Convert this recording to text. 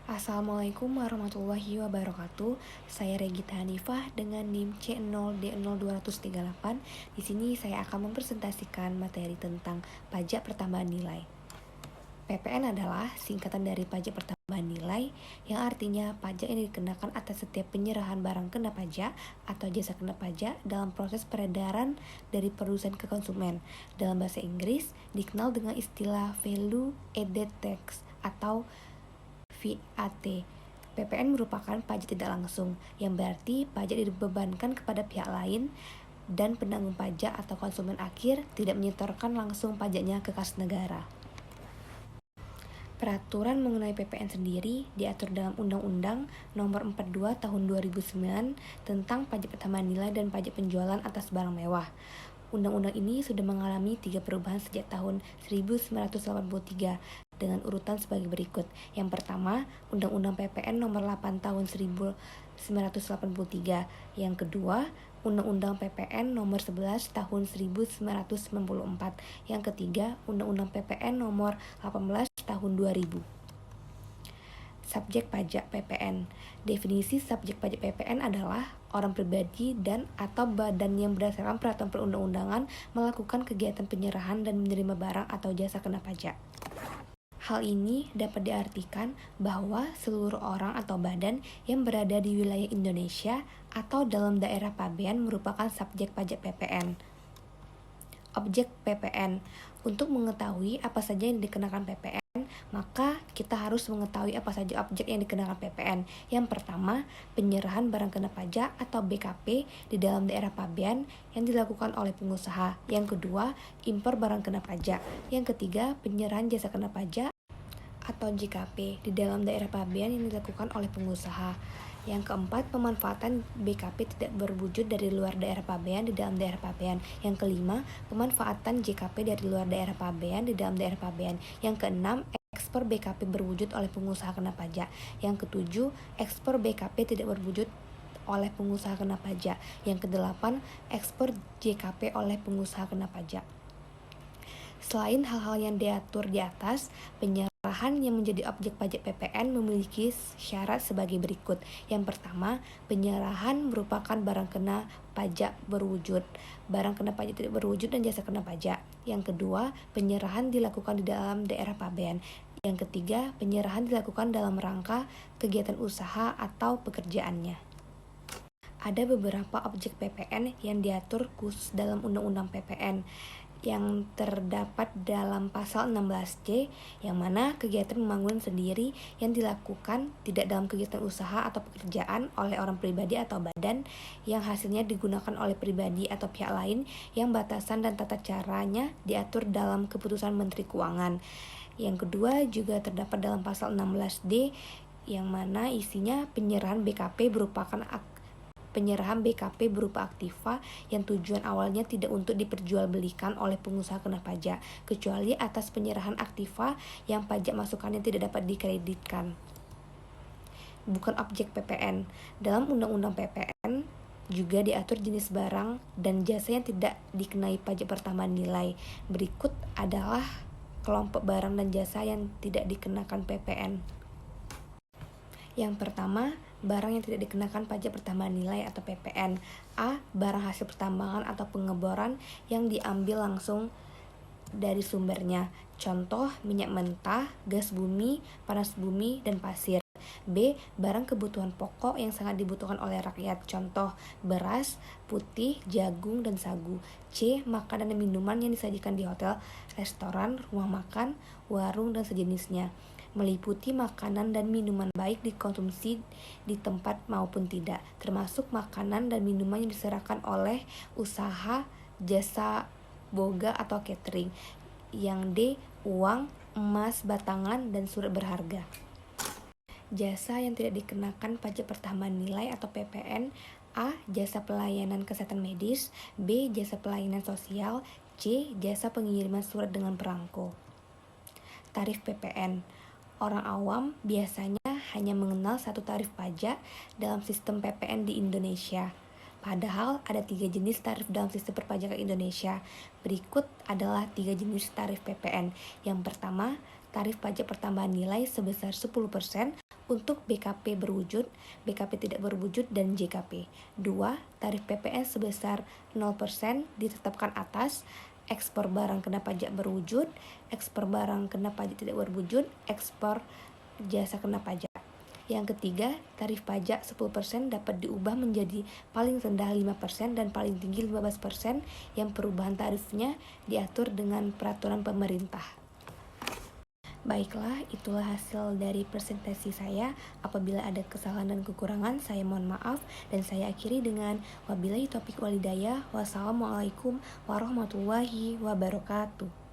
Assalamualaikum warahmatullahi wabarakatuh. Saya Regita Hanifah dengan NIM C0D0238. Di sini saya akan mempresentasikan materi tentang pajak pertambahan nilai. PPN adalah singkatan dari pajak pertambahan nilai, yang artinya pajak yang dikenakan atas setiap penyerahan barang kena pajak atau jasa kena pajak dalam proses peredaran dari produsen ke konsumen. Dalam bahasa Inggris dikenal dengan istilah Value Added Tax atau VAT. PPN merupakan pajak tidak langsung, yang berarti pajak dibebankan kepada pihak lain dan penanggung pajak atau konsumen akhir tidak menyetorkan langsung pajaknya ke kas negara. Peraturan mengenai PPN sendiri diatur dalam Undang-Undang Nomor 42 Tahun 2009 tentang pajak pertambahan nilai dan pajak penjualan atas barang mewah. Undang-undang ini sudah mengalami 3 perubahan sejak tahun 1983 dengan urutan sebagai berikut. Yang pertama, Undang-Undang PPN Nomor 8 Tahun 1983. Yang kedua, Undang-Undang PPN Nomor 11 Tahun 1994. Yang ketiga, Undang-Undang PPN Nomor 18 Tahun 2000. Subjek pajak PPN. Definisi subjek pajak PPN adalah orang pribadi dan atau badan yang berdasarkan peraturan perundang-undangan melakukan kegiatan penyerahan dan menerima barang atau jasa kena pajak. Hal ini dapat diartikan bahwa seluruh orang atau badan yang berada di wilayah Indonesia atau dalam daerah pabean merupakan subjek pajak PPN. Objek PPN. Untuk mengetahui apa saja yang dikenakan PPN, maka kita harus mengetahui apa saja objek yang dikenakan PPN. Yang pertama, penyerahan barang kena pajak atau BKP di dalam daerah pabean yang dilakukan oleh pengusaha. Yang kedua, impor barang kena pajak. Yang ketiga, penyerahan jasa kena pajak atau JKP di dalam daerah pabean yang dilakukan oleh pengusaha. Yang keempat, pemanfaatan BKP tidak berwujud dari luar daerah pabean di dalam daerah pabean. Yang kelima, pemanfaatan JKP dari luar daerah pabean di dalam daerah pabean. Yang keenam, ekspor BKP berwujud oleh pengusaha kena pajak. Yang ketujuh, ekspor BKP tidak berwujud oleh pengusaha kena pajak. Yang kedelapan, ekspor JKP oleh pengusaha kena pajak. Selain hal-hal yang diatur di atas, penyerahan yang menjadi objek pajak PPN memiliki syarat sebagai berikut. Yang pertama, penyerahan merupakan barang kena pajak berwujud, barang kena pajak tidak berwujud dan jasa kena pajak. Yang kedua, penyerahan dilakukan di dalam daerah pabean. Yang ketiga, penyerahan dilakukan dalam rangka kegiatan usaha atau pekerjaannya. Ada beberapa objek PPN yang diatur khusus dalam Undang-Undang PPN yang terdapat dalam pasal 16C, yang mana kegiatan pembangunan sendiri yang dilakukan tidak dalam kegiatan usaha atau pekerjaan oleh orang pribadi atau badan yang hasilnya digunakan oleh pribadi atau pihak lain, yang batasan dan tata caranya diatur dalam keputusan Menteri Keuangan. Yang kedua juga terdapat dalam pasal 16D, yang mana isinya penyerahan BKP berupa aktiva yang tujuan awalnya tidak untuk diperjualbelikan oleh pengusaha kena pajak, kecuali atas penyerahan aktiva yang pajak masukannya tidak dapat dikreditkan. Bukan objek PPN. Dalam Undang-Undang PPN juga diatur jenis barang dan jasa yang tidak dikenai pajak pertambahan nilai. Berikut adalah kelompok barang dan jasa yang tidak dikenakan PPN. Yang pertama, barang yang tidak dikenakan pajak pertambahan nilai atau PPN. A. Barang hasil pertambangan atau pengeboran yang diambil langsung dari sumbernya. Contoh, minyak mentah, gas bumi, panas bumi, dan pasir. B. Barang kebutuhan pokok yang sangat dibutuhkan oleh rakyat. Contoh, beras, putih, jagung, dan sagu. C. Makanan dan minuman yang disajikan di hotel, restoran, rumah makan, warung, dan sejenisnya, meliputi makanan dan minuman baik dikonsumsi di tempat maupun tidak, termasuk makanan dan minuman yang diserahkan oleh usaha jasa boga atau catering. Yang D. Uang, emas batangan, dan surat berharga. Jasa yang tidak dikenakan pajak pertambahan nilai atau PPN. A. Jasa pelayanan kesehatan medis. B. Jasa pelayanan sosial. C. Jasa pengiriman surat dengan perangko. Tarif PPN. Orang awam biasanya hanya mengenal satu tarif pajak dalam sistem PPN di Indonesia. Padahal ada 3 jenis tarif dalam sistem perpajakan Indonesia. Berikut adalah 3 jenis tarif PPN. Yang pertama, tarif pajak pertambahan nilai sebesar 10% untuk BKP berwujud, BKP tidak berwujud, dan JKP. 2. Tarif PPN sebesar 0% ditetapkan atas ekspor barang kena pajak berwujud, ekspor barang kena pajak tidak berwujud, ekspor jasa kena pajak. Yang ketiga, tarif pajak 10% dapat diubah menjadi paling rendah 5% dan paling tinggi 15% yang perubahan tarifnya diatur dengan peraturan pemerintah. Baiklah, itulah hasil dari presentasi saya. Apabila ada kesalahan dan kekurangan, saya mohon maaf, dan saya akhiri dengan wabillahi taufiq walhidayah. Wassalamualaikum warahmatullahi wabarakatuh.